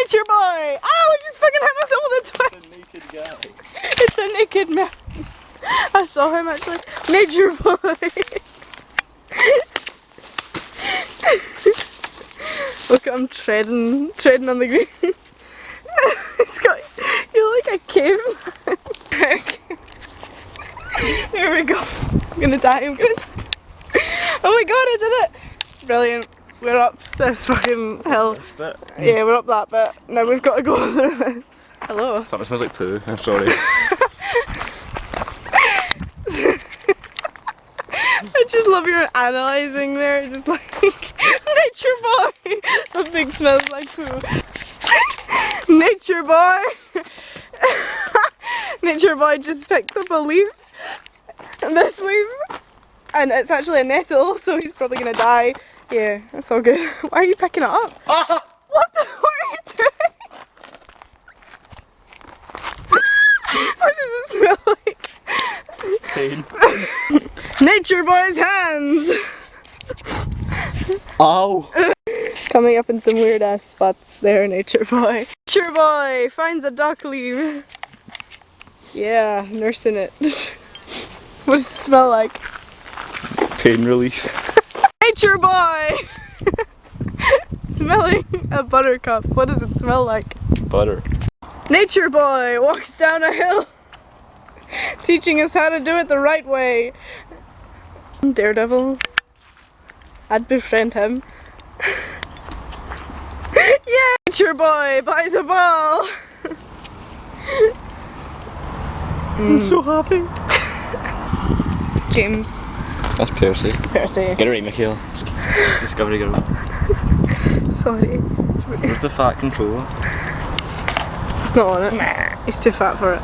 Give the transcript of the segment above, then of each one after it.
Nature boy! Oh, I just fucking hit myself with a twig! It's a naked guy. It's a naked man. I saw him actually. Nature boy! Look at him treading on the green. He's got, you look like a caveman. There we go. I'm gonna die, I'm gonna die. Oh my god, I did it! Brilliant. We're up this fucking hill. Yeah, we're up that bit. Now we've got to go through this. Hello. Something smells like poo, I'm sorry. I just love your analysing there, just like, nature boy! Something smells like poo. Nature boy! Nature boy just picked up a leaf, this leaf, and it's actually a nettle, so he's probably gonna die. Yeah, that's all good. Why are you picking it up? What are you doing? What does it smell like? Pain. Nature boy's hands! Ow! Coming up in some weird ass spots there, nature boy. Nature boy finds a dock leaf. Yeah, nursing it. What does it smell like? Pain relief. Nature boy! Smelling a buttercup. What does it smell like? Butter. Nature boy walks down a hill, teaching us how to do it the right way. Daredevil. I'd befriend him. Yeah! Nature boy buys a ball! I'm so happy. James. That's Percy. Percy. Get it right, Michaela. Discovery girl. Sorry. Where's the fat controller? He's not on it. He's too fat for it.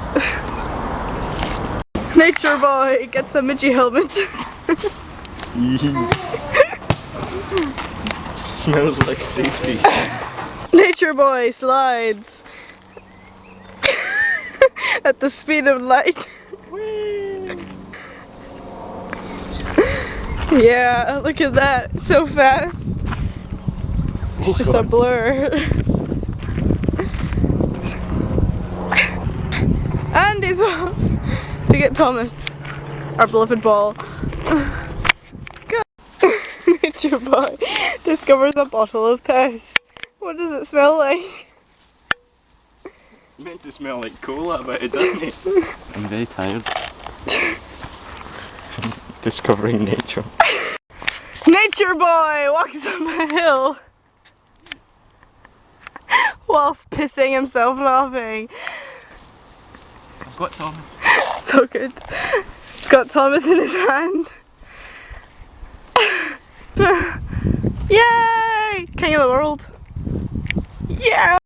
Nature boy gets a Midgie helmet. Smells like safety. Nature boy slides at the speed of light. Yeah, look at that, so fast. It's just a blur. And he's off to get Thomas, our beloved ball. Good. Nature boy discovers a bottle of piss. What does it smell like? It's meant to smell like cola, but it doesn't. I'm very tired. Discovering nature. Nature boy walks up a hill whilst pissing himself laughing. I've got Thomas. So good. He's got Thomas in his hand. Yay! King of the world. Yeah!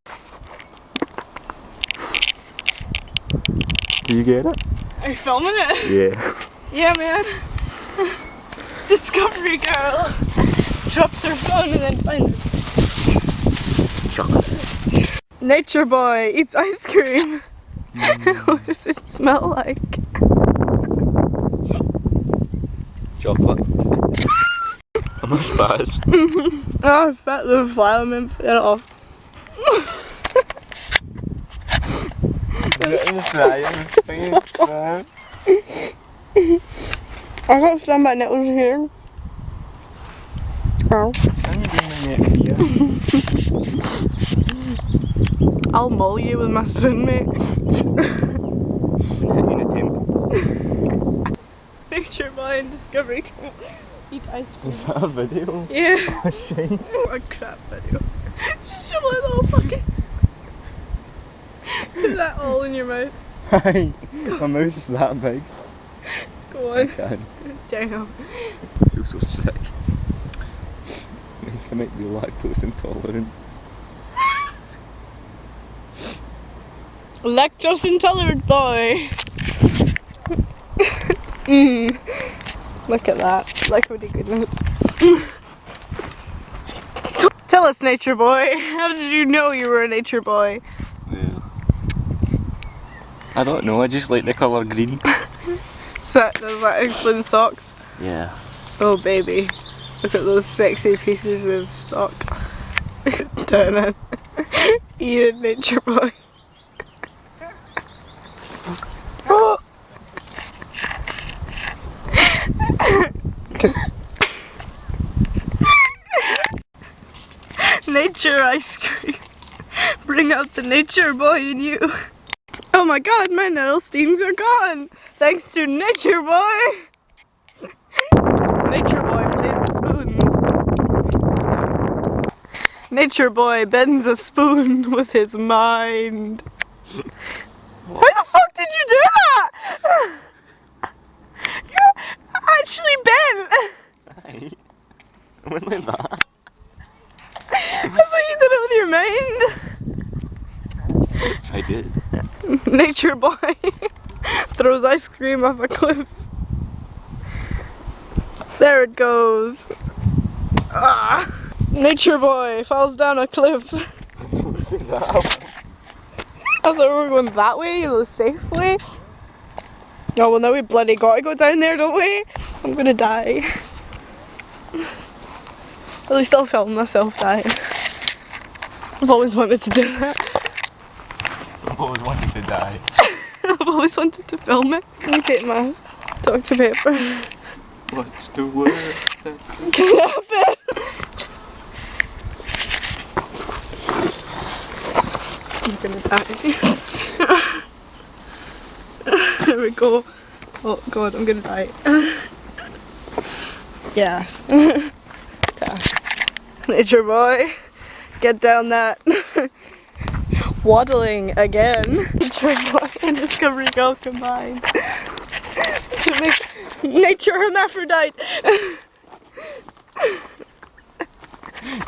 Do you get it? Are you filming it? Yeah. Yeah, man. Discovery girl drops her phone and then finds it. Chocolate. Nature boy eats ice cream. What does it smell like? Chocolate. I'm a spaz. Oh, I felt the file and put it off. I got some my nipples here. Oh. I'll maul you with my spoon, mate. Nature boy and Discovery Girl eat ice cream. Is that a video? Yeah. Oh, shame. What a crap video. Just shove like the whole fucking... Put that all in your mouth. Hi. My mouth is that big. Go I on. can. Damn. I feel so sick. I might be lactose intolerant. Lactose intolerant boy. Look at that. Liquidy goodness. Tell us, nature boy. How did you know you were a nature boy? Yeah. I don't know, I just like the colour green. Does that explain socks? Yeah. Oh baby. Look at those sexy pieces of sock. Turn it. Eat it, nature boy. Oh. Nature ice cream. Bring out the nature boy in you. Oh my god, my nettle stings are gone. Thanks to nature boy. Nature boy plays the spoons. Nature boy bends a spoon with his mind. Why the fuck did you do that? You're actually bent. Aye. I went like that. I thought you did it with your mind. I did. Nature boy throws ice cream off a cliff. There it goes. Ah. Nature boy falls down a cliff. Where's it now? I thought we were going that way, the safe way. Oh well, now we bloody gotta go down there, don't we? I'm gonna die. At least I'll film myself dying. I've always wanted to do that. I've always wanted to die. I've always wanted to film it. Let me take my Dr. Pepper. What's the worst that Can happen? Just... I'm gonna die. There we go. Oh god, I'm gonna die. Yes. Nature boy, get down that. Waddling again. Nature boy and Discovery Girl combined to make nature hermaphrodite.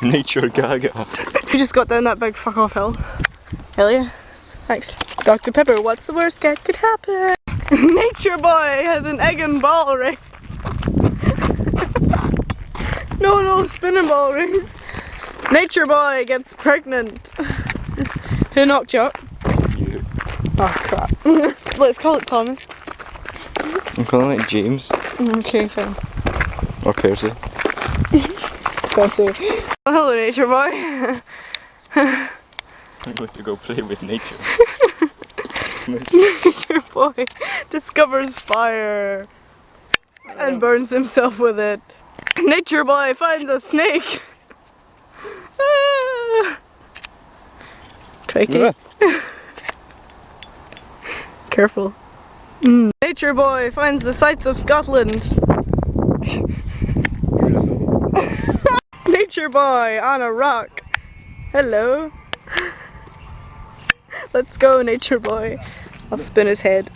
Nature Gaga. You just got down that big fuck off hill. Hell yeah. Thanks. Dr. Pepper, what's the worst that could happen? Nature boy has an egg and ball race. No, spinning ball race. Nature boy gets pregnant. Who knocked you up? You. Oh crap. Let's call it Thomas. I'm calling it James. Okay, fine. Or Kirsty. Kirsty. Oh, hello, nature boy. I'm going to go play with nature. Nature boy discovers fire and burns himself with it. Nature boy finds a snake. Ah. Crikey. Yeah. Careful. Nature boy finds the sights of Scotland. Nature boy on a rock. Hello. Let's go, nature boy. I'll spin his head.